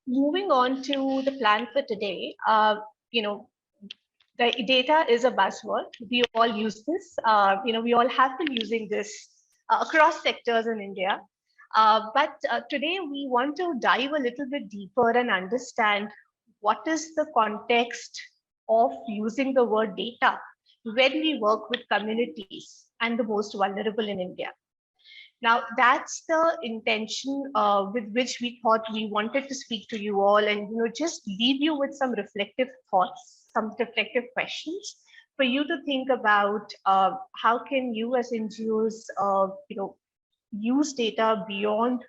moving on to the plan for today, the data is a buzzword. We all use this. We all have been using this across sectors in India. But today we want to dive a little bit deeper and understand what is the context of using the word data when we work with communities and the most vulnerable in India. Now, that's the intention with which we thought we wanted to speak to you all and just leave you with some reflective thoughts, some reflective questions for you to think about how can you as NGOs use data beyond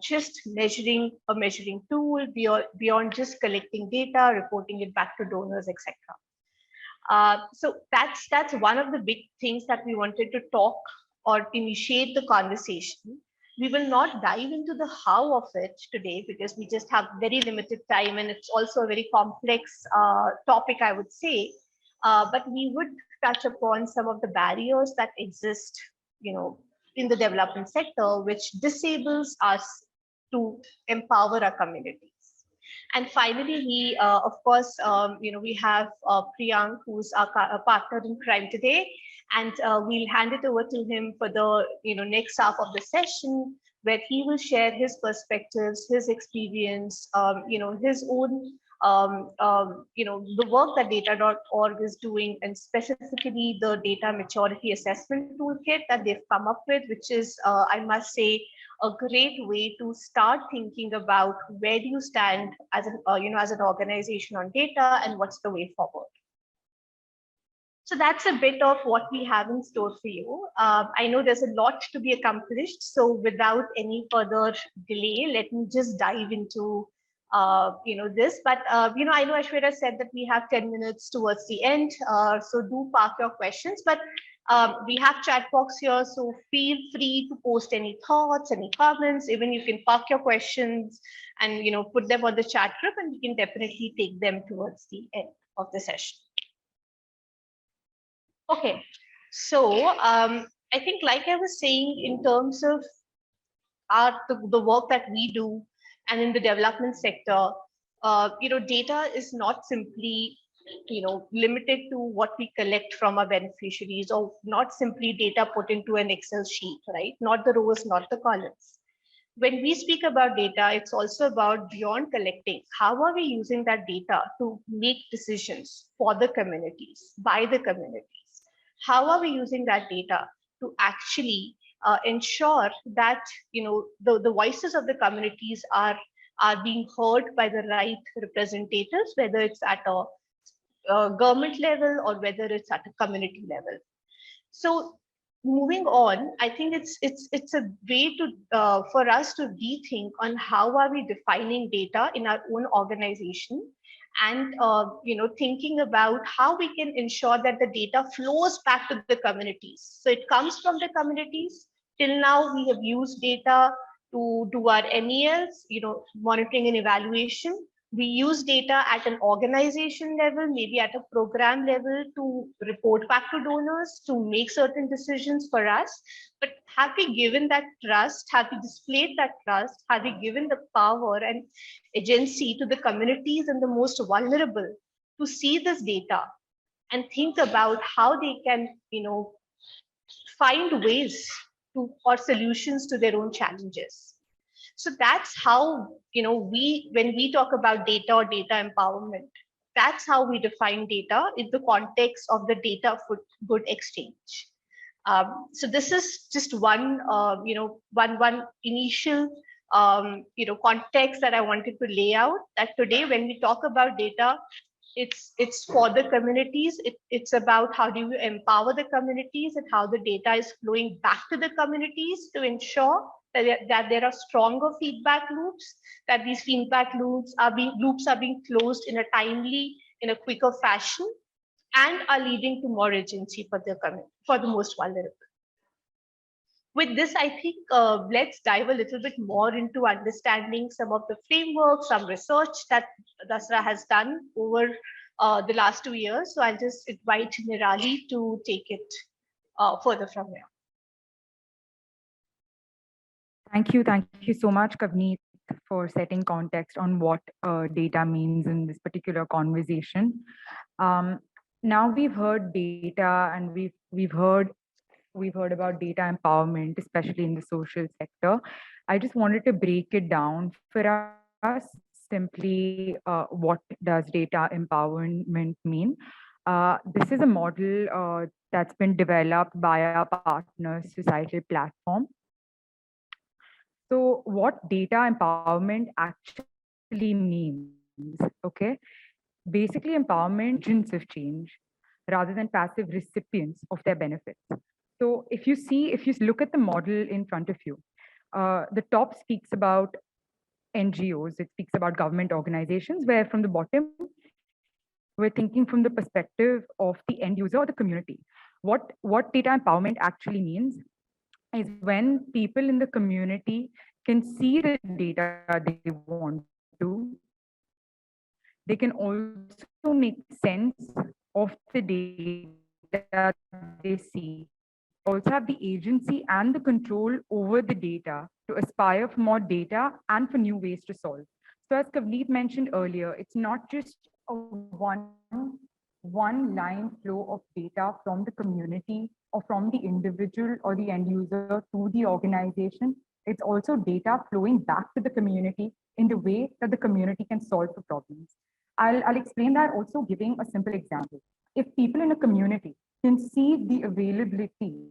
just measuring a measuring tool, beyond just collecting data, reporting it back to donors, etc. So that's one of the big things that we wanted to talk or initiate the conversation. We will not dive into the how of it today because we just have very limited time and it's also a very complex topic, I would say. But we would touch upon some of the barriers that exist, in the development sector, which disables us to empower our communities. And finally, we, of course, we have Priyank, who's our partner in crime today, and we'll hand it over to him for the next half of the session, where he will share his perspectives, his experience, his own, the work that data.org is doing, and specifically the data maturity assessment toolkit that they've come up with, which is, I must say, a great way to start thinking about where do you stand as an, as an organization on data and what's the way forward. So that's a bit of what we have in store for you. I know there's a lot to be accomplished. So without any further delay, let me just dive into this. But I know Aishwarya said that we have 10 minutes towards the end. So do park your questions. But we have chat box here, so feel free to post any thoughts, any comments. Even you can park your questions and put them on the chat group, and we can definitely take them towards the end of the session. Okay, so I think, like I was saying, in terms of the work that we do, and in the development sector, data is not simply limited to what we collect from our beneficiaries, or not simply data put into an Excel sheet, right? Not the rows, not the columns. When we speak about data, it's also about beyond collecting. How are we using that data to make decisions for the communities, by the communities? How are we using that data to actually ensure that the voices of the communities are being heard by the right representatives, whether it's at a government level or whether it's at a community level. So moving on, I think it's a way to for us to rethink on how are we defining data in our own organization, and thinking about how we can ensure that the data flows back to the communities. So it comes from the communities. Till now, we have used data to do our MELs, monitoring and evaluation. We use data at an organization level, maybe at a program level, to report back to donors, to make certain decisions for us. But have we given that trust? Have we displayed that trust? Have we given the power and agency to the communities and the most vulnerable to see this data and think about how they can, find ways to, or solutions to their own challenges? So that's how, when we talk about data or data empowerment, that's how we define data in the context of the data for good exchange. So this is just one, one initial, context that I wanted to lay out, that today when we talk about data, it's for the communities. It's about how do you empower the communities and how the data is flowing back to the communities to ensure that there are stronger feedback loops, that these feedback loops are being closed in a timely, in a quicker fashion, and are leading to more agency for the most vulnerable. With this, I think let's dive a little bit more into understanding some of the frameworks, some research that Dasra has done over the last 2 years. So I'll just invite Nirali to take it further from here. Thank you so much, Kavneet. for setting context on what data means in this particular conversation. Um, Now we've heard data, and we've heard about data empowerment, especially in the social sector. I just wanted to break it down for us simply. What does data empowerment mean? This is a model that's been developed by our partners, societal platform. So, what data empowerment actually means, okay? Basically, empowerment agents of change rather than passive recipients of their benefits. So, if you look at the model in front of you, the top speaks about NGOs, it speaks about government organizations, where from the bottom, we're thinking from the perspective of the end user or the community. What data empowerment actually means is when people in the community can see the data they want to, they can also make sense of the data they see. They also have the agency and the control over the data to aspire for more data and for new ways to solve. So, as Kavneet mentioned earlier, it's not just one line flow of data from the community or from the individual or the end user to the organization. It's also data flowing back to the community in the way that the community can solve the problems. I'll explain that also giving a simple example. If people in a community can see the availability,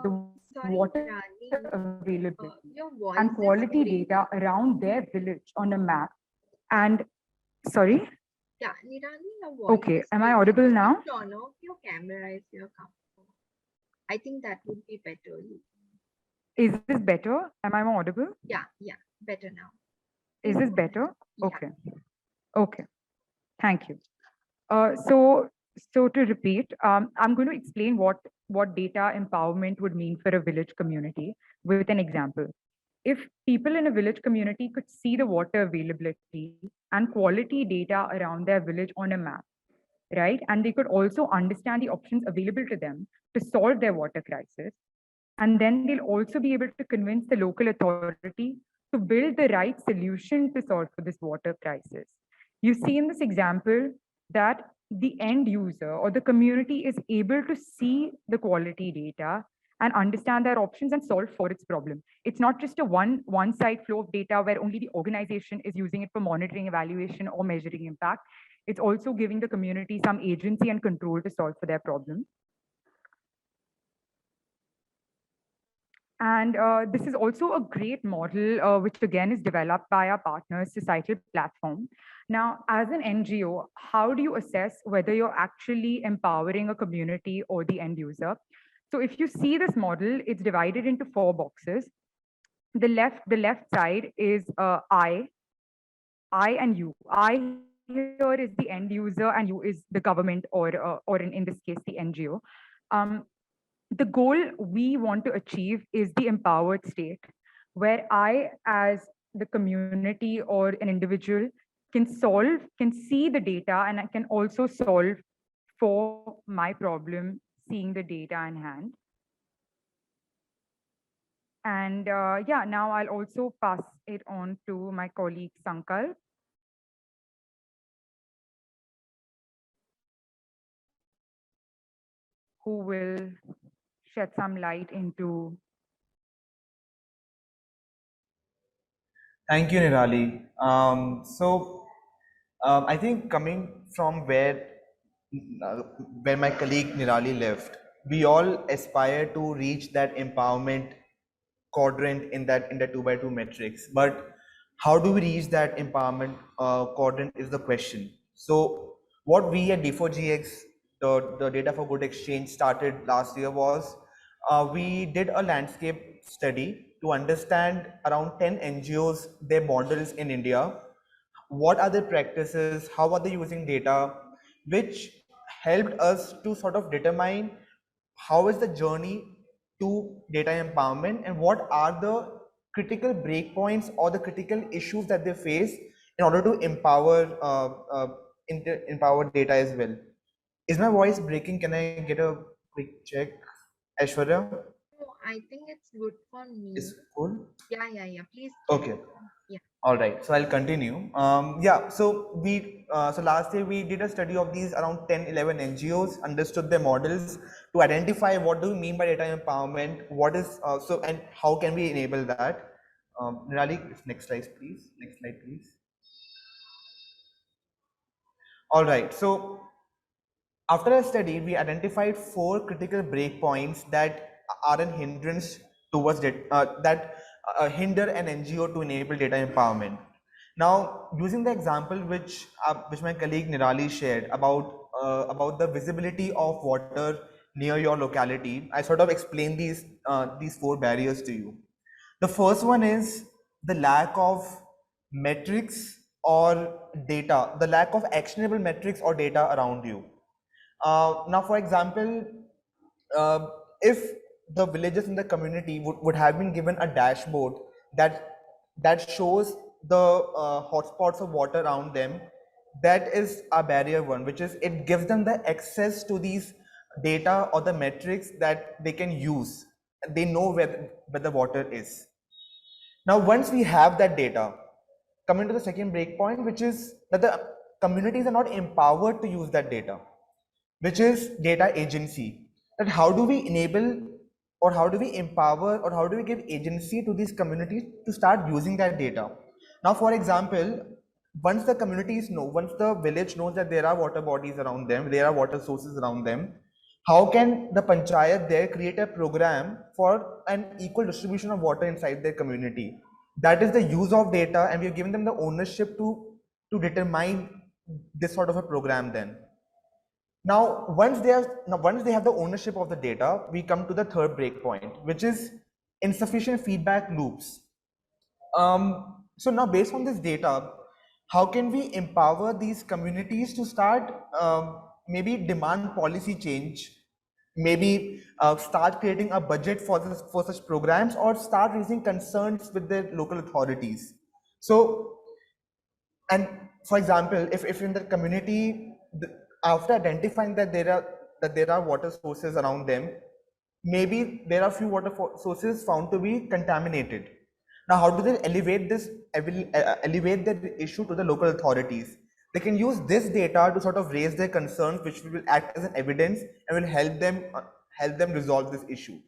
the water Sorry, availability, Nirali, and quality data your voice around is their village breaking. on a map. And sorry, Yeah, Nirali, your okay, voice am is I audible breaking. Can now? you turn off your camera if you're comfortable? I think that would be better. Is this better? Am I more audible? Yeah, yeah, better now. Is Please this go ahead. better? Yeah. Okay, okay, thank you. So to repeat, I'm going to explain what data empowerment would mean for a village community with an example. If people in a village community could see the water availability and quality data around their village on a map, right, and they could also understand the options available to them to solve their water crisis, and then they'll also be able to convince the local authority to build the right solution to solve for this water crisis. You see in this example that the end user or the community is able to see the quality data and understand their options and solve for its problem. It's not just a one side flow of data where only the organization is using it for monitoring, evaluation, or measuring impact. It's also giving the community some agency and control to solve for their problem. And this is also a great model, which again is developed by our partners, Societal Platform. Now, as an NGO, how do you assess whether you're actually empowering a community or the end user? So if you see this model, it's divided into four boxes. The left side is I and you. I here is the end user, and you is the government, or in this case, the NGO. Um, the goal we want to achieve is the empowered state, where I, as the community or an individual, can see the data, and I can also solve for my problem, seeing the data in hand. And yeah, now I'll also pass it on to my colleague Sankal, who will shed some light into. Thank you, Nirali. I think coming from uh, where my colleague Nirali left, we all aspire to reach that empowerment quadrant in the 2 by 2 matrix. But how do we reach that empowerment quadrant is the question. So what we at D4GX, the Data for Good Exchange, started last year was we did a landscape study to understand around 10 NGOs, their models in India, what are their practices, how are they using data, which helped us to sort of determine how is the journey to data empowerment and what are the critical breakpoints or the critical issues that they face in order to empower data as well. Is my voice breaking? Can I get a quick check? Aishwarya, No, I think it's good for is me. cool? Yeah, yeah, yeah. Please carry Okay. on. Yeah. All right, so I'll continue. Yeah, so last year we did a study of these around 10, 11 NGOs, understood their models to identify what do we mean by data empowerment, what is and how can we enable that. Nirali, next slide, please. Next slide, please. All right, so after a study, we identified 4 critical breakpoints that are a hindrance towards that hinder an NGO to enable data empowerment. Now, using the example which my colleague Nirali shared about the visibility of water near your locality, I sort of explained these 4 barriers to you. The first one is the lack of metrics or data, the lack of actionable metrics or data around you. Now, for example, uh, if the villages in the community would have been given a dashboard that shows the hotspots of water around them, that is a barrier one, which is it gives them the access to these data or the metrics that they can use. They know where the water is. Now, once we have that data, coming to the second breakpoint, which is that the communities are not empowered to use that data, which is data agency. That how do we enable or how do we empower or how do we give agency to these communities to start using that data? Now, for example, once the communities know, once the village knows that there are water bodies around them, there are water sources around them, how can the panchayat there create a program for an equal distribution of water inside their community? That is the use of data, and we've given them the ownership to determine this sort of a program then. Now, once they have the ownership of the data, we come to the third breakpoint, which is insufficient feedback loops. So now, based on this data, how can we empower these communities to start maybe demand policy change, maybe start creating a budget for such programs, or start raising concerns with their local authorities? So, and for example, if in the community, after identifying that there are water sources around them, maybe there are few water sources found to be contaminated. Now, how do they elevate that issue to the local authorities? They can use this data to sort of raise their concerns, which will act as an evidence and will help them resolve this issue.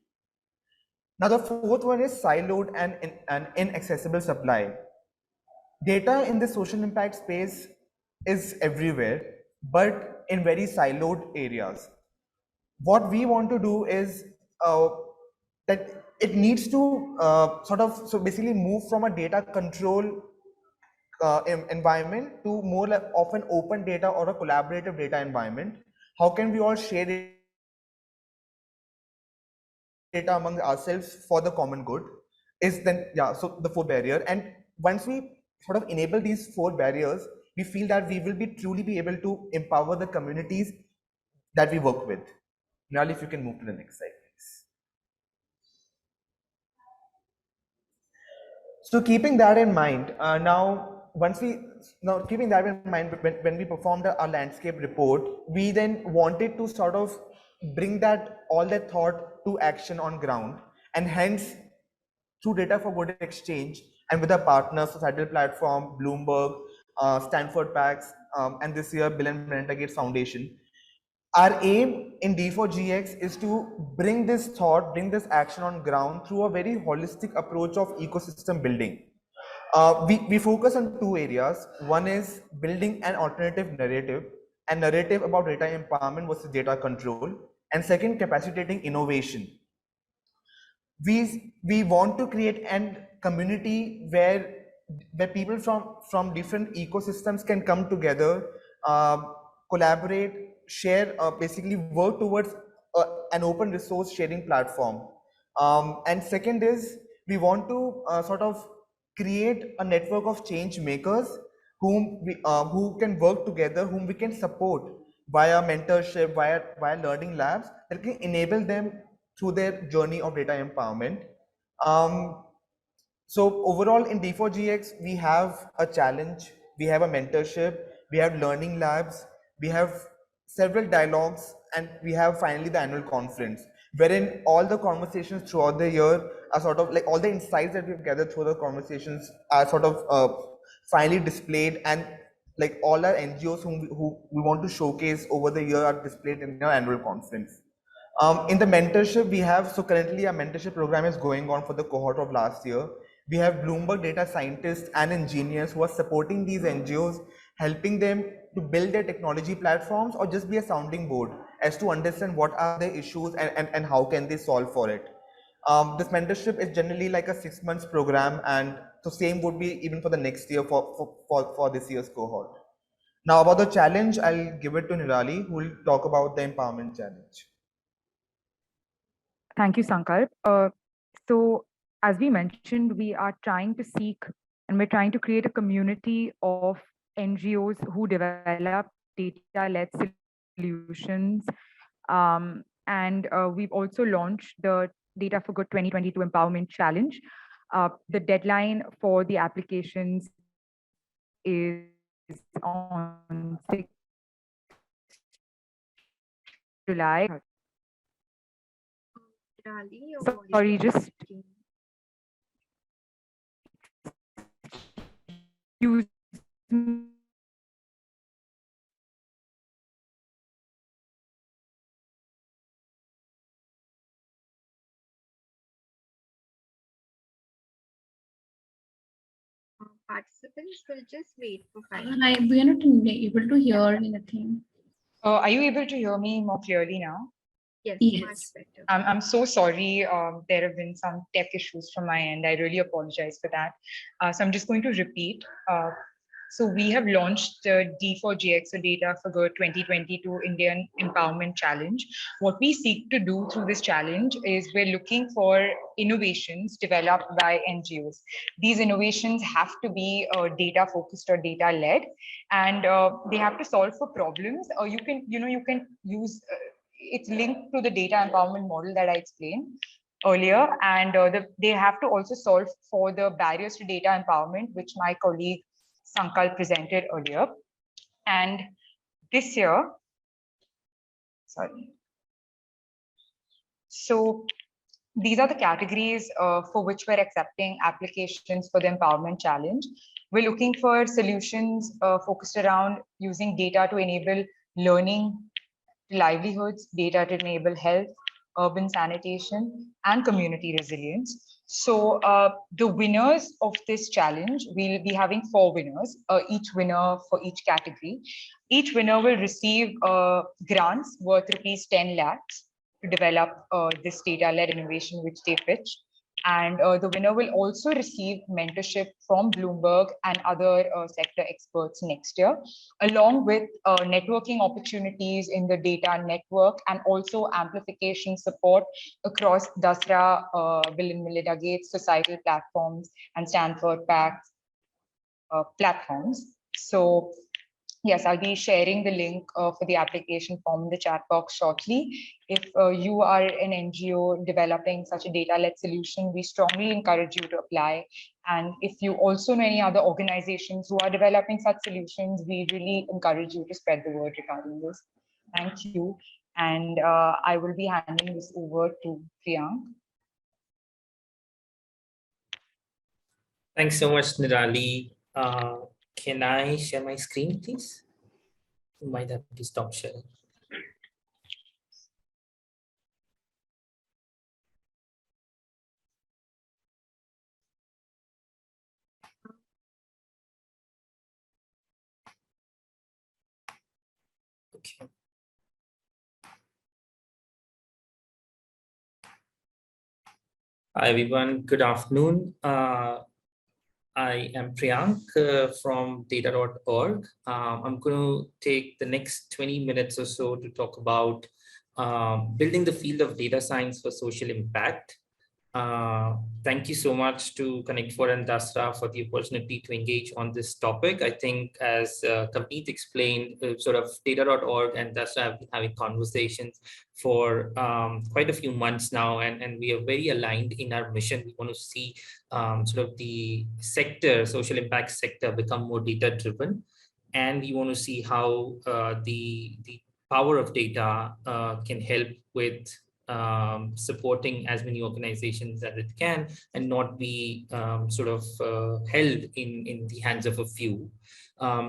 Now, the fourth one is siloed and inaccessible supply. Data in the social impact space is everywhere, but in very siloed areas. What we want to do is that it needs to so basically move from a data control environment to more like of an open data or a collaborative data environment. How can we all share data among ourselves for the common good? Is then, yeah, so the fourth barrier. And once we sort of enable these 4 barriers, we feel that we will be truly be able to empower the communities that we work with. Nirali, if you can move to the next slide, please. So keeping that in mind, keeping that in mind, when we performed our landscape report, we then wanted to sort of bring all that thought to action on ground, and hence through data for good exchange and with our partners, Societal Platform, Bloomberg, Stanford Packs, and this year Bill and Melinda Gates Foundation. Our aim in D4GX is to bring this thought, bring this action on ground through a very holistic approach of ecosystem building. We focus on 2 areas. One is building an alternative narrative, a narrative about data empowerment versus data control, and second, capacitating innovation. We want to create a community where people from different ecosystems can come together, collaborate, share, basically work towards an open resource sharing platform. And second is we want to sort of create a network of change makers who can work together, whom we can support via mentorship, via learning labs that can enable them through their journey of data empowerment. So overall in D4GX, we have a challenge, we have a mentorship, we have learning labs, we have several dialogues, and we have finally the annual conference. wherein all the conversations throughout the year are sort of like all the insights that we've gathered through the conversations are sort of finally displayed, and like all our NGOs who we want to showcase over the year are displayed in our annual conference. In the mentorship we have, so currently our mentorship program is going on for the cohort of last year. We have Bloomberg data scientists and engineers who are supporting these NGOs, helping them to build their technology platforms or just be a sounding board as to understand what are the issues and how can they solve for it. This mentorship is generally like a 6 months program, and the same would be even for the next year for this year's cohort. Now about the challenge, I'll give it to Nirali, who will talk about the empowerment challenge. Thank you, Sankalp. So, as we mentioned, we are trying to seek and we're trying to create a community of NGOs who develop data-led solutions. And we've also launched the Data for Good 2022 Empowerment Challenge. The deadline for the applications is on 6 July. Rally, your Sorry, voice is just breaking. use Participants will just wait for 5 We are not able to hear anything. Are you able to hear me more clearly now? Yes, Yes. much better. I'm so sorry. There have been some tech issues from my end. I really apologize for that. So I'm just going to repeat. So we have launched the D4GX, so Data for Good 2022 Indian Empowerment Challenge. What we seek to do through this challenge is we're looking for innovations developed by NGOs. These innovations have to be data focused or data led, and they have to solve for problems. Or you can use it's linked to the data empowerment model that I explained earlier, and they have to also solve for the barriers to data empowerment, which my colleague Sankal presented earlier. And this year, so these are the categories for which we're accepting applications for the empowerment challenge. We're looking for solutions focused around using data to enable learning, livelihoods, data to enable health, urban sanitation, and community resilience. So the winners of this challenge, we'll be having 4 winners, each winner for each category. Each winner will receive grants worth rupees 10 lakhs to develop this data-led innovation which they pitch. And the winner will also receive mentorship from Bloomberg and other sector experts next year, along with networking opportunities in the data network and also amplification support across Dasra, Bill and Melinda Gates, societal platforms, and Stanford PAC platforms. So yes, I'll be sharing the link for the application form in the chat box shortly. If you are an NGO developing such a data-led solution, we strongly encourage you to apply. And if you also know any other organizations who are developing such solutions, we really encourage you to spread the word regarding this. Thank you. And I will be handing this over to Priyank. Thanks so much, Nirali. Can I share my screen, please? You might have to stop sharing. Okay. Hi, everyone. Good afternoon. I am Priyank from data.org. I'm going to take the next 20 minutes or so to talk about building the field of data science for social impact. Thank you so much to ConnectFor and Dasra for the opportunity to engage on this topic. I think as Kavneet explained, sort of data.org and Dasra have been having conversations for quite a few months now, and we are very aligned in our mission. We want to see sort of the sector, social impact sector, become more data driven, and we want to see how the power of data can help with supporting as many organizations as it can and not be held in the hands of a few.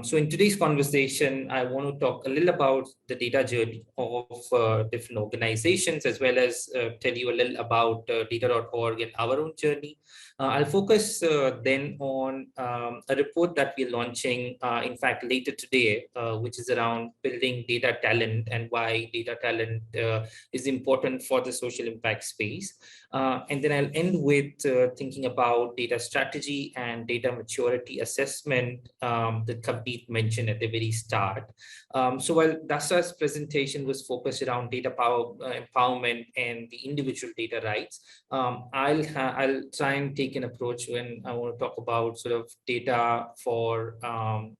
So in today's conversation, I want to talk a little about the data journey of different organizations, as well as tell you a little about data.org and our own journey. I'll focus then on a report that we're launching, in fact, later today, which is around building data talent and why data talent is important for the social impact space. And then I'll end with thinking about data strategy and data maturity assessment that Kavneet mentioned at the very start. So while Dasra's presentation was focused around data empowerment and the individual data rights, I'll try and take an approach when I want to talk about sort of data for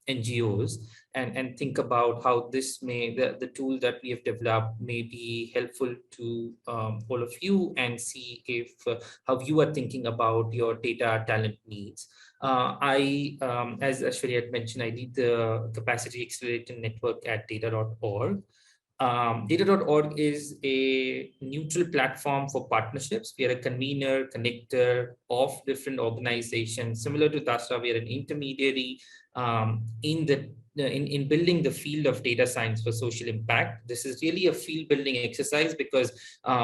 NGOs and think about how this the tool that we have developed may be helpful to all of you, and see if how you are thinking about your data talent needs. As Ashwari had mentioned, I lead the Capacity Accelerator Network at data.org. Data.org is a neutral platform for partnerships. We are a convener, connector of different organizations. Similar to Dasra, we are an intermediary in building the field of data science for social impact. This is really a field building exercise because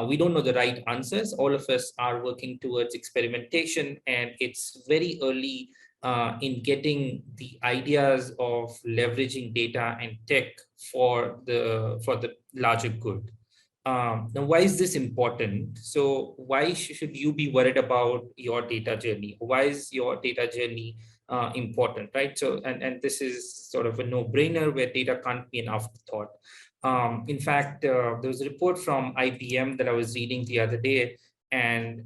we don't know the right answers. All of us are working towards experimentation, and it's very early in getting the ideas of leveraging data and tech for the larger good. Now, why is this important? So why should you be worried about your data journey? Why is your data journey important, right? So, and this is sort of a no-brainer where data can't be an afterthought. In fact, there was a report from IBM that I was reading the other day, and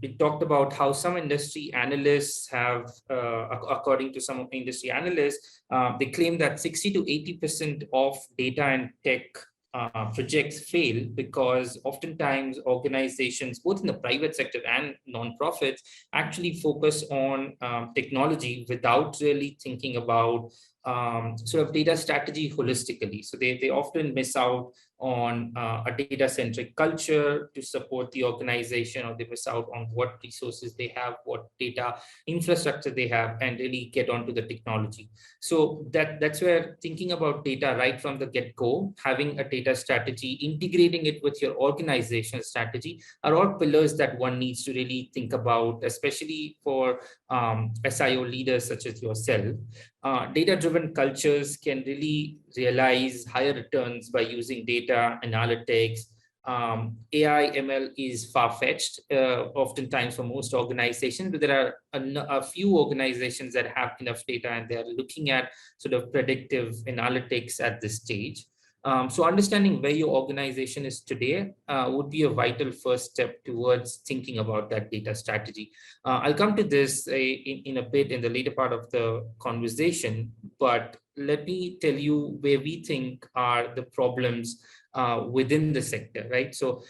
it talked about how some industry analysts have, according to some of the industry analysts, they claim that 60 to 80% of data and tech projects fail because oftentimes organizations, both in the private sector and nonprofits, actually focus on technology without really thinking about sort of data strategy holistically. So they often miss out on a data-centric culture to support the organization, or they miss out on what resources they have, what data infrastructure they have, and really get onto the technology. So that's where thinking about data right from the get-go, having a data strategy, integrating it with your organizational strategy, are all pillars that one needs to really think about, especially for SIO leaders such as yourself. Data-driven cultures can really realize higher returns by using data analytics. AI ML is far-fetched oftentimes for most organizations, but there are a few organizations that have enough data and they're looking at sort of predictive analytics at this stage. So understanding where your organization is today would be a vital first step towards thinking about that data strategy. I'll come to this in a bit in the later part of the conversation, but let me tell you where we think are the problems within the sector, right? So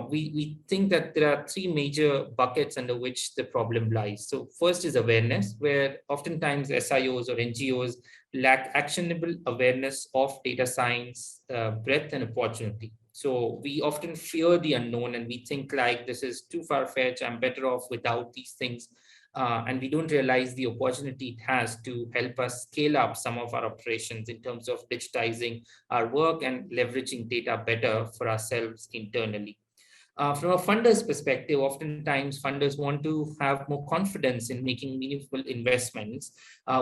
we think that there are three major buckets under which the problem lies. So first is awareness, where oftentimes SIOs or NGOs lack actionable awareness of data science, breadth and opportunity. So we often fear the unknown and we think like this is too far-fetched, I'm better off without these things. And we don't realize the opportunity it has to help us scale up some of our operations in terms of digitizing our work and leveraging data better for ourselves internally. From a funder's perspective, oftentimes funders want to have more confidence in making meaningful investments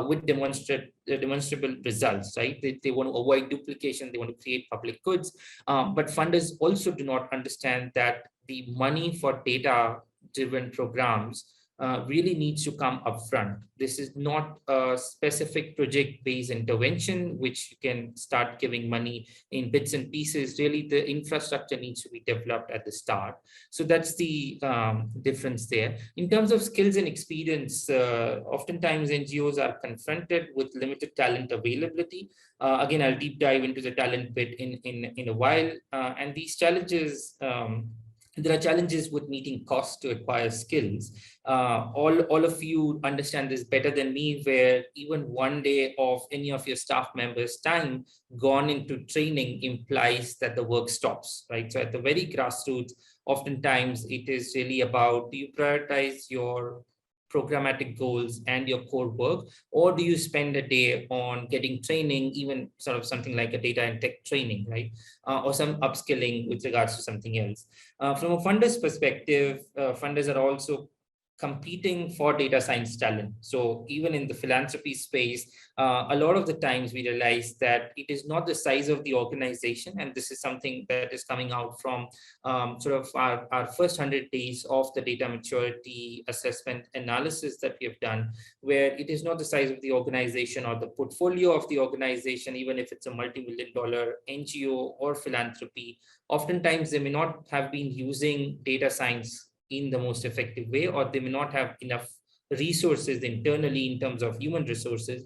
with demonstrable results, right? They want to avoid duplication, they want to create public goods, but funders also do not understand that the money for data-driven programs really needs to come upfront. This is not a specific project-based intervention, which you can start giving money in bits and pieces. Really, the infrastructure needs to be developed at the start. So that's the difference there. In terms of skills and experience, oftentimes NGOs are confronted with limited talent availability. Again, I'll deep dive into the talent bit in a while. And these challenges, there are challenges with meeting costs to acquire skills. All of you understand this better than me, where even one day of any of your staff members' time gone into training implies that the work stops, right? So at the very grassroots, oftentimes it is really about, do you prioritize your programmatic goals and your core work, or do you spend a day on getting training, even sort of something like a data and tech training, right? Or some upskilling with regards to something else. From a funder's perspective, funders are also competing for data science talent. So even in the philanthropy space, a lot of the times we realize that it is not the size of the organization, and this is something that is coming out from sort of our first 100 days of the data maturity assessment analysis that we have done, where it is not the size of the organization or the portfolio of the organization, even if it's a multi-million-dollar NGO or philanthropy. Oftentimes they may not have been using data science in the most effective way, or they may not have enough resources internally in terms of human resources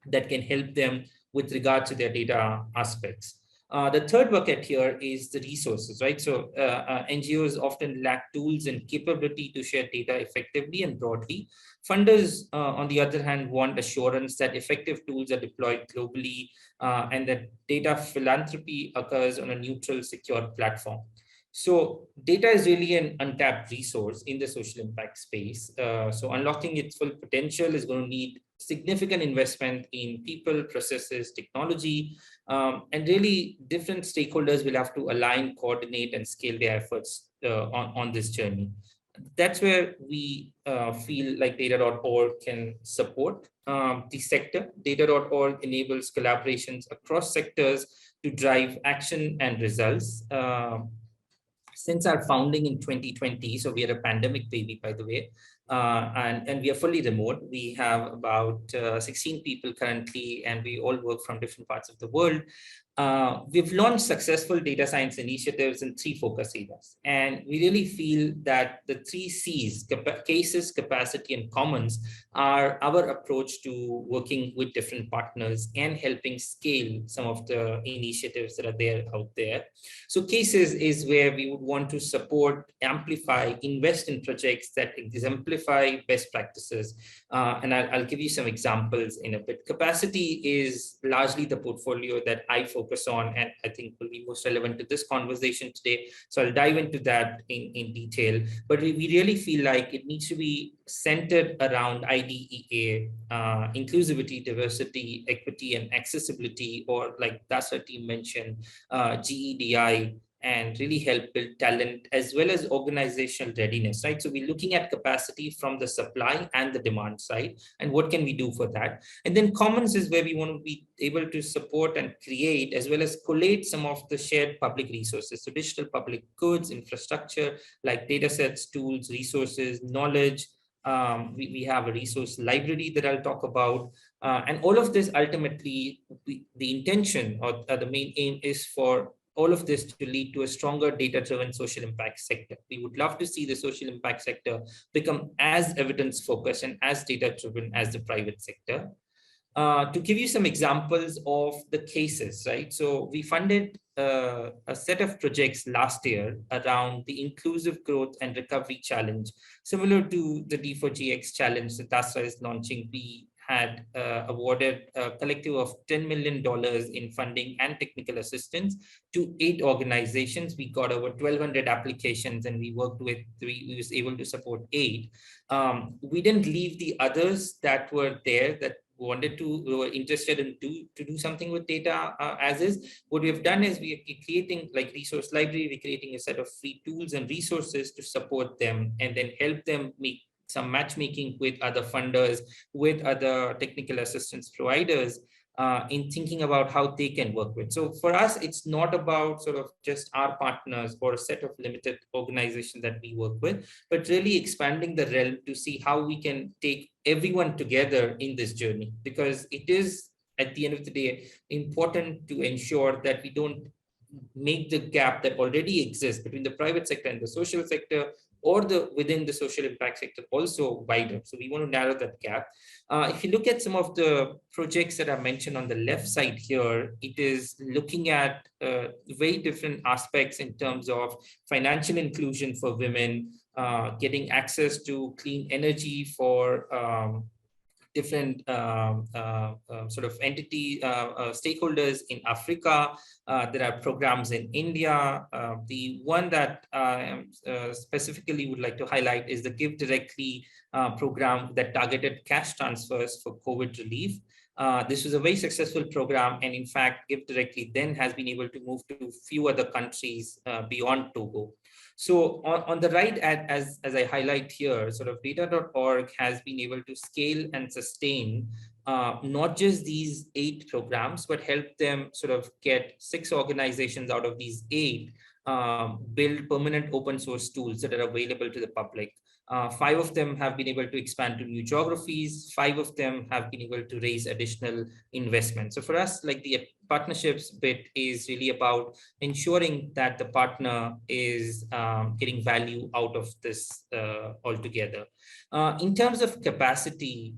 that can help them with regard to their data aspects. The third bucket here is the resources, right? So NGOs often lack tools and capability to share data effectively and broadly. Funders, on the other hand, want assurance that effective tools are deployed globally and that data philanthropy occurs on a neutral, secure platform. So data is really an untapped resource in the social impact space. So unlocking its full potential is going to need significant investment in people, processes, technology, and really different stakeholders will have to align, coordinate, and scale their efforts on this journey. That's where we feel like data.org can support the sector. Data.org enables collaborations across sectors to drive action and results. Since our founding in 2020, so we are a pandemic baby, by the way, and we are fully remote. We have about 16 people currently, and we all work from different parts of the world. We've launched successful data science initiatives in 3 focus areas. And we really feel that the 3 C's, cases, capacity, and commons, are our approach to working with different partners and helping scale some of the initiatives that are there out there. So cases is where we would want to support, amplify, invest in projects that exemplify best practices. And I'll give you some examples in a bit. Capacity is largely the portfolio that I focus on, and I think will be most relevant to this conversation today. So I'll dive into that in detail. But we really feel like it needs to be centered around IDEA, inclusivity, diversity, equity, and accessibility, or like Dasra team mentioned, GEDI, and really help build talent as well as organizational readiness, right? So we're looking at capacity from the supply and the demand side, and what can we do for that? And then commons is where we want to be able to support and create as well as collate some of the shared public resources. So digital public goods, infrastructure, like data sets, tools, resources, knowledge. We have a resource library that I'll talk about. And all of this ultimately, the intention or the main aim is for all of this to lead to a stronger data-driven social impact sector. We would love to see the social impact sector become as evidence-focused and as data-driven as the private sector. To give you some examples of the cases, right? So we funded a set of projects last year around the Inclusive Growth and Recovery Challenge. Similar to the D4GX challenge that Dasra is launching, we had awarded a collective of $10 million in funding and technical assistance to 8 organizations. We got over 1,200 applications, and we worked with, we was able to support 8. We didn't leave the others that were there that wanted to, were interested in to do something with data as is. What we have done is we are creating like resource library, we're creating a set of free tools and resources to support them and then help them make some matchmaking with other funders, with other technical assistance providers in thinking about how they can work with. So for us, it's not about sort of just our partners or a set of limited organizations that we work with, but really expanding the realm to see how we can take everyone together in this journey, because it is at the end of the day important to ensure that we don't make the gap that already exists between the private sector and the social sector, or the within the social impact sector also wider. So we want to narrow that gap. If you look at some of the projects that are mentioned on the left side here, it is looking at very different aspects in terms of financial inclusion for women, getting access to clean energy for different sort of entity stakeholders in Africa. There are programs in India. The one that I specifically would like to highlight is the Give Directly program that targeted cash transfers for COVID relief. This was a very successful program, and in fact, Give Directly then has been able to move to few other countries beyond Togo. So on the right, as I highlight here, sort of data.org has been able to scale and sustain not just these 8 programs, but help them sort of get 6 organizations out of these 8 build permanent open source tools that are available to the public. 5 of them have been able to expand to new geographies. 5 of them have been able to raise additional investment. So for us, like the partnerships bit is really about ensuring that the partner is getting value out of this altogether. In terms of capacity,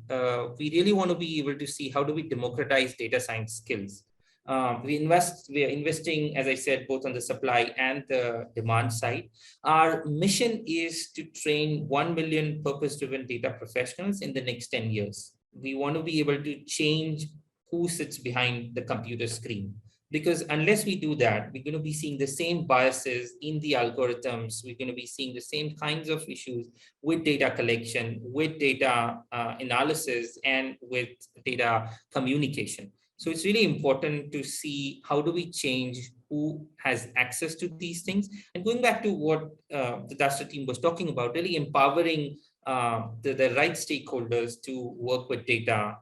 we really want to be able to see how do we democratize data science skills. We are investing, as I said, both on the supply and the demand side. Our mission is to train 1 million purpose-driven data professionals in the next 10 years. We want to be able to change who sits behind the computer screen. Because unless we do that, we're going to be seeing the same biases in the algorithms. We're going to be seeing the same kinds of issues with data collection, with data analysis, and with data communication. So it's really important to see how do we change who has access to these things. And going back to what the Dastra team was talking about, really empowering the right stakeholders to work with data,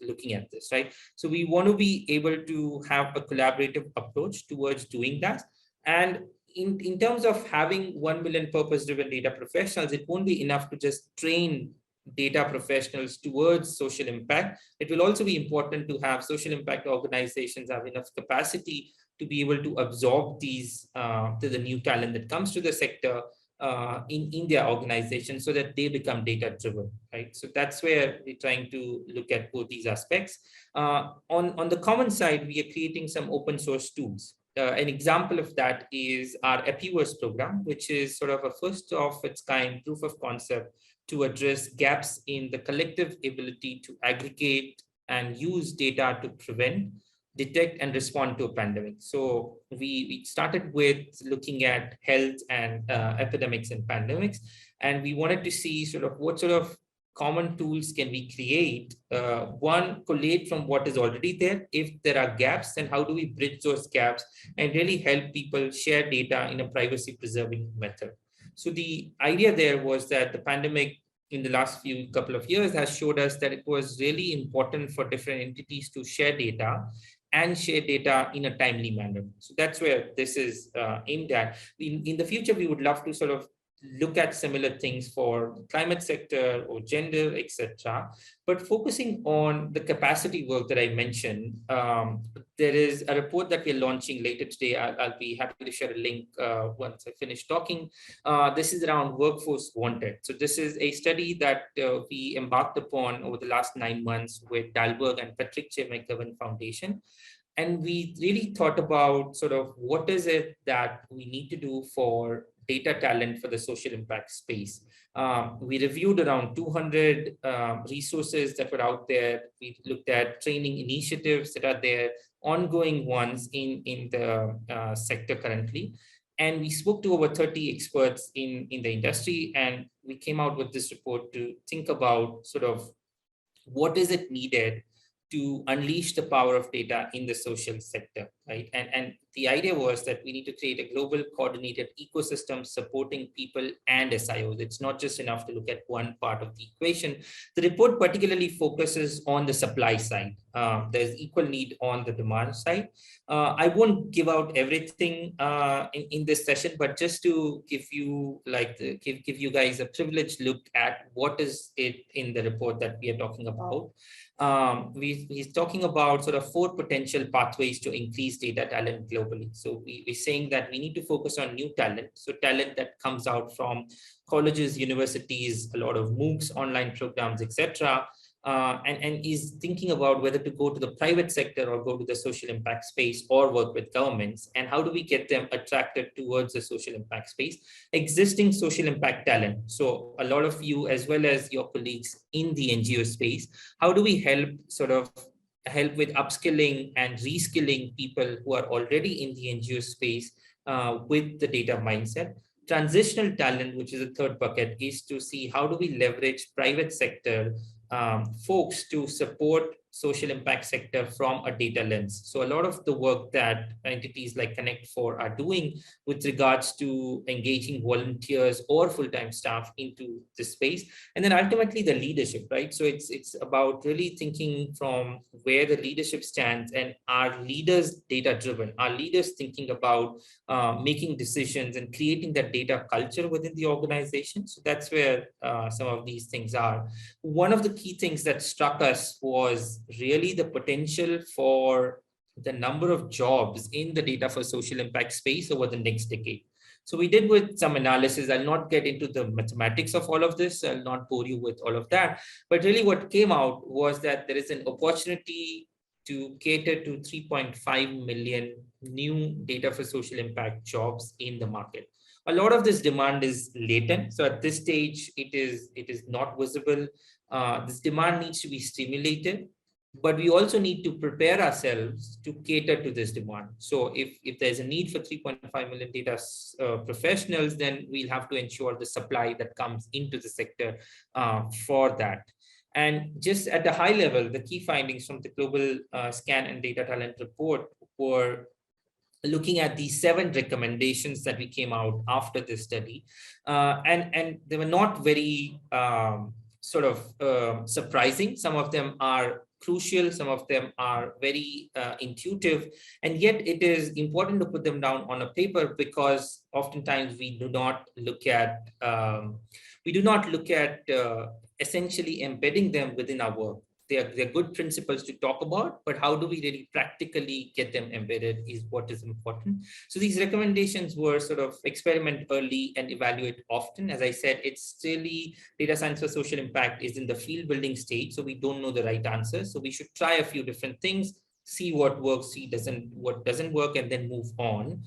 looking at this, right? So we want to be able to have a collaborative approach towards doing that. And in terms of having 1 million purpose-driven data professionals, it won't be enough to just train data professionals towards social impact. It will also be important to have social impact organizations have enough capacity to be able to absorb these the new talent that comes to the sector in their organization, so that they become data driven, right? So that's where we're trying to look at both these aspects. On the common side, we are creating some open source tools. An example of that is our Epiverse program, which is sort of a first of its kind proof of concept to address gaps in the collective ability to aggregate and use data to prevent, detect, and respond to a pandemic. So we started with looking at health and epidemics and pandemics, and we wanted to see sort of what sort of common tools can we create. One, collate from what is already there. If there are gaps, then how do we bridge those gaps and really help people share data in a privacy preserving method? So the idea there was that the pandemic in the last couple of years has showed us that it was really important for different entities to share data and share data in a timely manner. So that's where this is aimed at. In the future, we would love to sort of look at similar things for the climate sector or gender, etc. But focusing on the capacity work that I mentioned, there is a report that we're launching later today. I'll be happy to share a link once I finish talking. This is around workforce wanted. So this is a study that we embarked upon over the last 9 months with Dalberg and Patrick J. McGovern Foundation. And we really thought about sort of what is it that we need to do for data talent for the social impact space. We reviewed around 200 resources that were out there. We looked at training initiatives that are there, ongoing ones in the sector currently. And we spoke to over 30 experts in the industry, and we came out with this report to think about sort of what is it needed to unleash the power of data in the social sector, right? And the idea was that we need to create a global coordinated ecosystem supporting people and SIOs. It's not just enough to look at one part of the equation. The report particularly focuses on the supply side. There's equal need on the demand side. I won't give out everything in this session, but just to give you give you guys a privileged look at what is it in the report that we are talking about. He's talking about sort of 4 potential pathways to increase data talent globally. So we're saying that we need to focus on new talent. So talent that comes out from colleges, universities, a lot of MOOCs, online programs, etc. and is thinking about whether to go to the private sector or go to the social impact space or work with governments, and how do we get them attracted towards the social impact space. Existing social impact talent, so a lot of you as well as your colleagues in the NGO space, how do we help help with upskilling and reskilling people who are already in the NGO space with the data mindset. Transitional talent, which is a third bucket, is to see how do we leverage private sector folks to support social impact sector from a data lens. So a lot of the work that entities like ConnectFor are doing with regards to engaging volunteers or full-time staff into this space, and then ultimately the leadership, right? So it's about really thinking from where the leadership stands, and are leaders data driven? Are leaders thinking about making decisions and creating that data culture within the organization? So that's where some of these things are. One of the key things that struck us was really the potential for the number of jobs in the data for social impact space over the next decade. So we did with some analysis. I'll not get into the mathematics of all of this. I'll not bore you with all of that. But really what came out was that there is an opportunity to cater to 3.5 million new data for social impact jobs in the market. A lot of this demand is latent. So at this stage, it is not visible. This demand needs to be stimulated, but we also need to prepare ourselves to cater to this demand. So if there's a need for 3.5 million data professionals, then we'll have to ensure the supply that comes into the sector for that. And just at a high level, the key findings from the Global Scan and Data Talent Report were looking at these 7 recommendations that we came out after this study. And they were not very surprising. Some of them are crucial, some of them are very intuitive, and yet it is important to put them down on a paper, because oftentimes we do not look at essentially embedding them within our work. They're good principles to talk about, but how do we really practically get them embedded is what is important. So these recommendations were sort of experiment early and evaluate often. As I said, it's really data science for social impact is in the field building stage. So we don't know the right answer. So we should try a few different things, see what works, see what doesn't work, and then move on.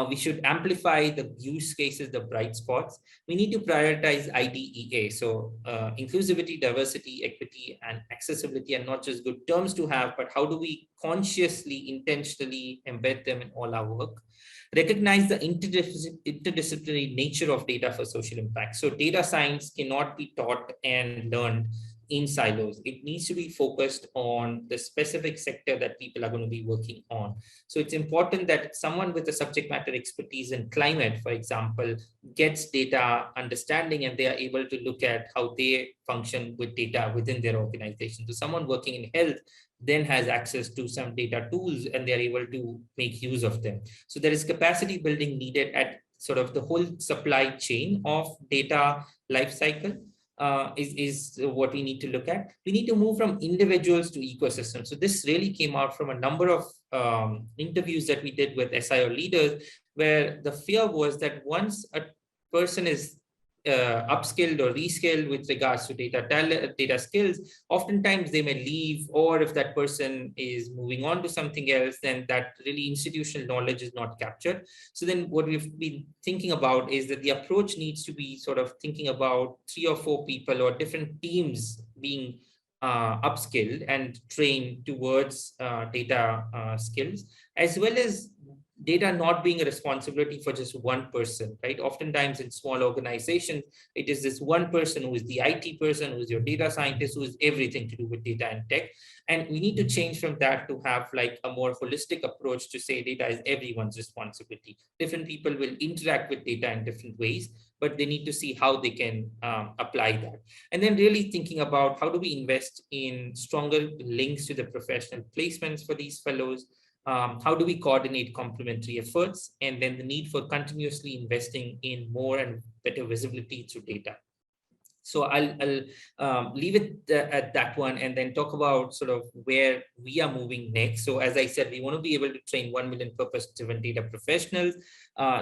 We should amplify the use cases, the bright spots. We need to prioritize IDEA. So inclusivity, diversity, equity, and accessibility are not just good terms to have, but how do we consciously, intentionally embed them in all our work? Recognize the interdisciplinary nature of data for social impact. So data science cannot be taught and learned in silos. It needs to be focused on the specific sector that people are going to be working on. So it's important that someone with a subject matter expertise in climate, for example, gets data understanding, and they are able to look at how they function with data within their organization. So someone working in health then has access to some data tools, and they're able to make use of them. So there is capacity building needed at sort of the whole supply chain of data lifecycle. Is what we need to look at. We need to move from individuals to ecosystems. So this really came out from a number of interviews that we did with SIO leaders, where the fear was that once a person is upskilled or reskilled with regards to data skills, oftentimes they may leave, or if that person is moving on to something else, then that really institutional knowledge is not captured. So then what we've been thinking about is that the approach needs to be sort of thinking about 3 or 4 people or different teams being upskilled and trained towards data skills, as well as data not being a responsibility for just one person, right? Oftentimes in small organizations, it is this one person who is the IT person, who is your data scientist, who is everything to do with data and tech. And we need to change from that to have like a more holistic approach to say data is everyone's responsibility. Different people will interact with data in different ways, but they need to see how they can apply that. And then really thinking about how do we invest in stronger links to the professional placements for these fellows. How do we coordinate complementary efforts, and then the need for continuously investing in more and better visibility through data. So I'll leave it at that one, and then talk about sort of where we are moving next. So as I said, we want to be able to train 1 million purpose-driven data professionals.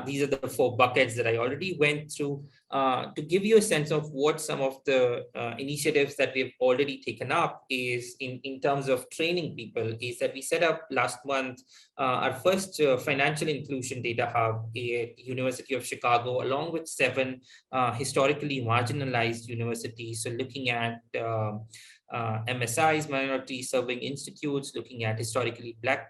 These are the 4 buckets that I already went through. To give you a sense of what some of the initiatives that we've already taken up is in terms of training people, is that we set up last month our first financial inclusion data hub at University of Chicago, along with 7 historically marginalized universities. So looking at MSIs, minority serving institutes, looking at historically Black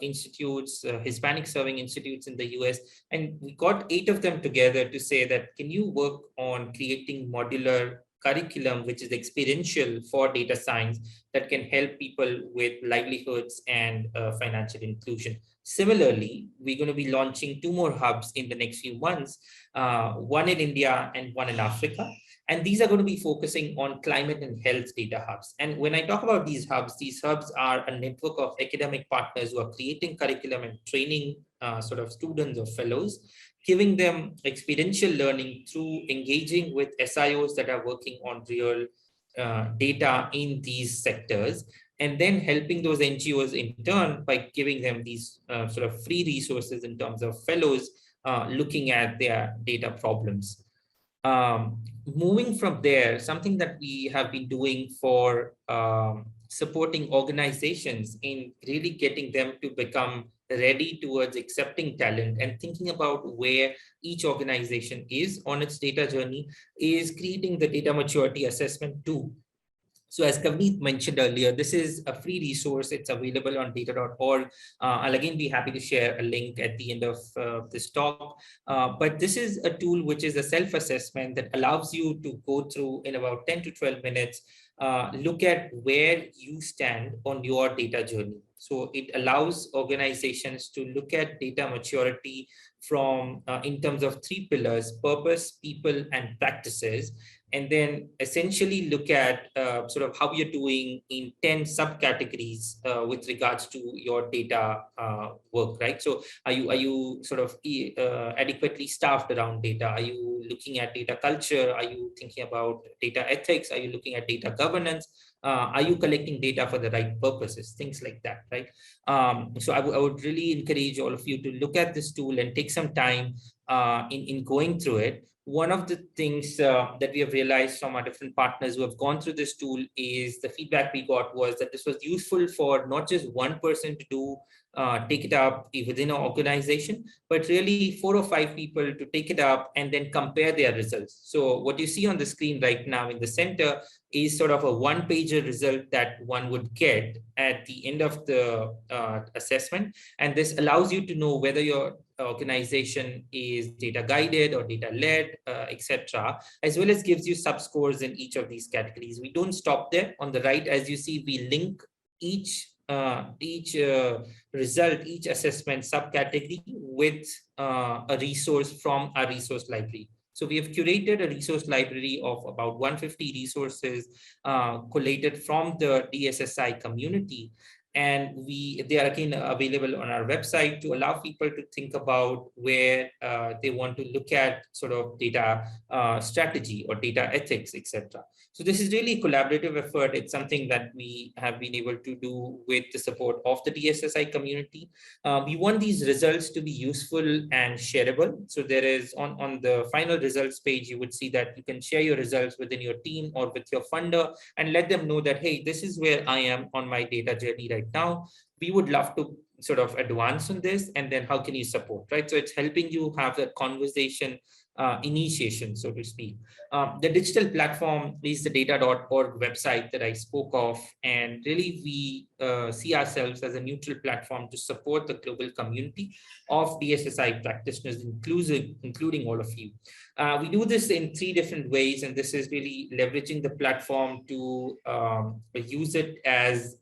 institutes, Hispanic serving institutes in the US. And we got 8 of them together to say that, can you work on creating modular curriculum, which is experiential for data science, that can help people with livelihoods and financial inclusion. Similarly, we're going to be launching 2 more hubs in the next few months, one in India and one in Africa. And these are going to be focusing on climate and health data hubs. And when I talk about these hubs are a network of academic partners who are creating curriculum and training sort of students or fellows, giving them experiential learning through engaging with SIOs that are working on real data in these sectors, and then helping those NGOs in turn by giving them these sort of free resources in terms of fellows looking at their data problems. Moving from there, something that we have been doing for supporting organizations in really getting them to become ready towards accepting talent and thinking about where each organization is on its data journey is creating the data maturity assessment tool. So as Kavneet mentioned earlier, this is a free resource. It's available on data.org. I'll again be happy to share a link at the end of this talk. But this is a tool which is a self-assessment that allows you to go through in about 10 to 12 minutes, look at where you stand on your data journey. So it allows organizations to look at data maturity from in terms of 3 pillars: purpose, people, and practices, and then essentially look at sort of how you're doing in 10 subcategories with regards to your data work, right? So are you sort of adequately staffed around data? Are you looking at data culture? Are you thinking about data ethics? Are you looking at data governance? Are you collecting data for the right purposes? Things like that, right? So I would really encourage all of you to look at this tool and take some time in going through it. One of the things that we have realized from our different partners who have gone through this tool is the feedback we got was that this was useful for not just one person to do, take it up within an organization, but really 4 or 5 people to take it up and then compare their results. So what you see on the screen right now in the center is sort of a 1-pager result that one would get at the end of the assessment. And this allows you to know whether your organization is data guided or data led, etc., as well as gives you subscores in each of these categories. We don't stop there. On the right, as you see, we link each result, each assessment subcategory with a resource from our resource library. So we have curated a resource library of about 150 resources collated from the DSSI community. And they are again available on our website to allow people to think about where they want to look at sort of data strategy or data ethics, etc. So this is really a collaborative effort. It's something that we have been able to do with the support of the DSSI community. We want these results to be useful and shareable. So there is on the final results page, you would see that you can share your results within your team or with your funder and let them know that, hey, this is where I am on my data journey right now. We would love to sort of advance on this, and then how can you support, right? So it's helping you have that conversation initiation, so to speak. The digital platform is the data.org website that I spoke of, and really we see ourselves as a neutral platform to support the global community of DSSI practitioners, including all of you. We do this in 3 different ways, and this is really leveraging the platform to use it as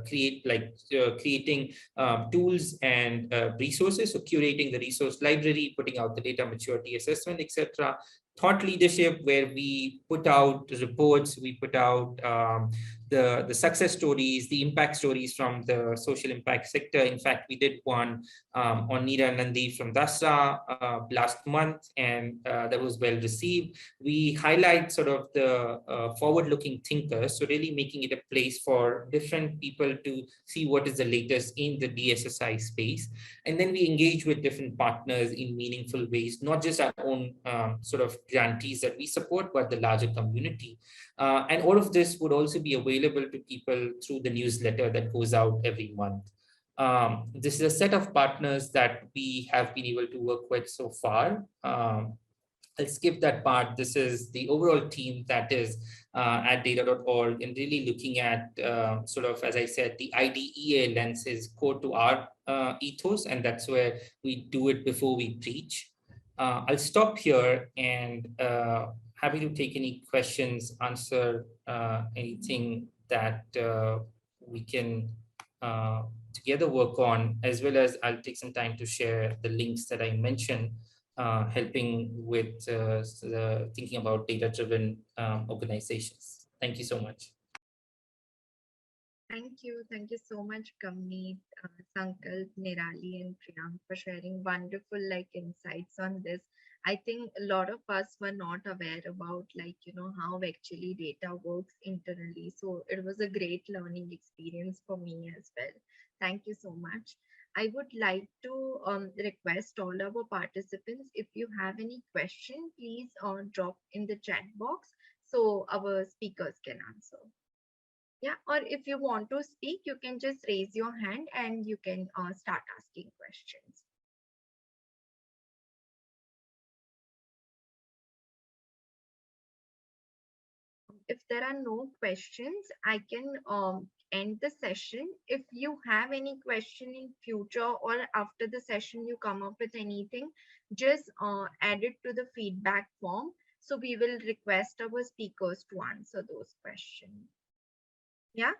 creating tools and resources. So curating the resource library, putting out the data maturity assessment, etc. Thought leadership, where we put out reports, we put out the success stories, the impact stories from the social impact sector. In fact, we did one on Neera Nandi from Dasra last month, and that was well received. We highlight sort of the forward-looking thinkers, so really making it a place for different people to see what is the latest in the DSSI space. And then we engage with different partners in meaningful ways, not just our own sort of grantees that we support, but the larger community. And all of this would also be available to people through the newsletter that goes out every month. This is a set of partners that we have been able to work with so far. I'll skip that part. This is the overall team that is at data.org, and really looking at sort of, as I said, the IDEA lens is core to our ethos, and that's where we do it before we preach. I'll stop here, and happy to take any questions, answer anything that we can together work on, as well as I'll take some time to share the links that I mentioned, helping with thinking about data-driven organizations. Thank you so much. Thank you. Thank you so much, Kamneet, Sankalp, Nirali, and Priyank for sharing wonderful insights on this. I think a lot of us were not aware about how actually data works internally. So it was a great learning experience for me as well. Thank you so much. I would like to request all our participants, if you have any question, please drop in the chat box so our speakers can answer. Yeah, or if you want to speak, you can just raise your hand and you can start asking questions. If there are no questions, I can end the session. If you have any question in future or after the session you come up with anything, just add it to the feedback form. So we will request our speakers to answer those questions. Yeah.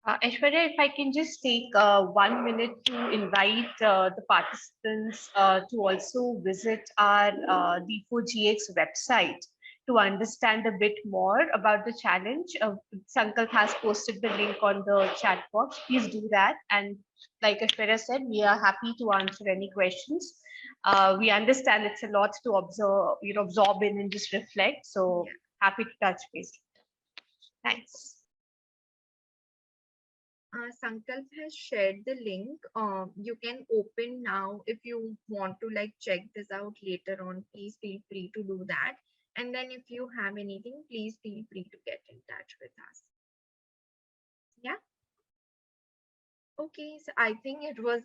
Aishwarya, if I can just take 1 minute to invite the participants to also visit our D4GX website to understand a bit more about the challenge. Sankalp has posted the link on the chat box. Please do that. And like Aishwarya said, we are happy to answer any questions. We understand it's a lot to absorb in and just reflect. So happy to touch base. Thanks. Sankalp has shared the link. You can open now. If you want to check this out later on, please feel free to do that. And then if you have anything, please feel free to get in touch with us. Yeah. Okay, so I think it was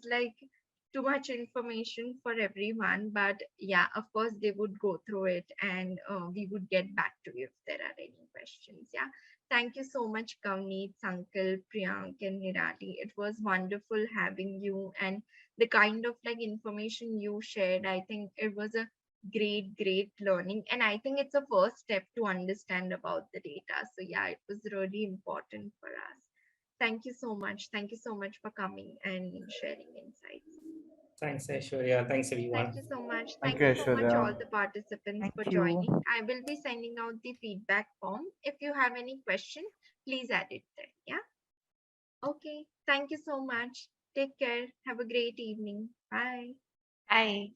too much information for everyone, but yeah, of course they would go through it, and we would get back to you if there are any questions. Yeah. Thank you so much, Kamneet, Sankalp, Priyank, and Nirali. It was wonderful having you, and the kind of information you shared. I think it was a great learning, and I think it's a first step to understand about the data. So yeah, it was really important for us. Thank you so much. Thank you so much for coming and sharing insights. Thanks, Aishwarya. Thanks, everyone. Thank you so much. Thank Thank you, you so much, all Aishwarya. the participants, Thank for you. joining. I will be sending out the feedback form. If you have any question, please add it there. Yeah. Okay. Thank you so much. Take care. Have a great evening. Bye. Bye.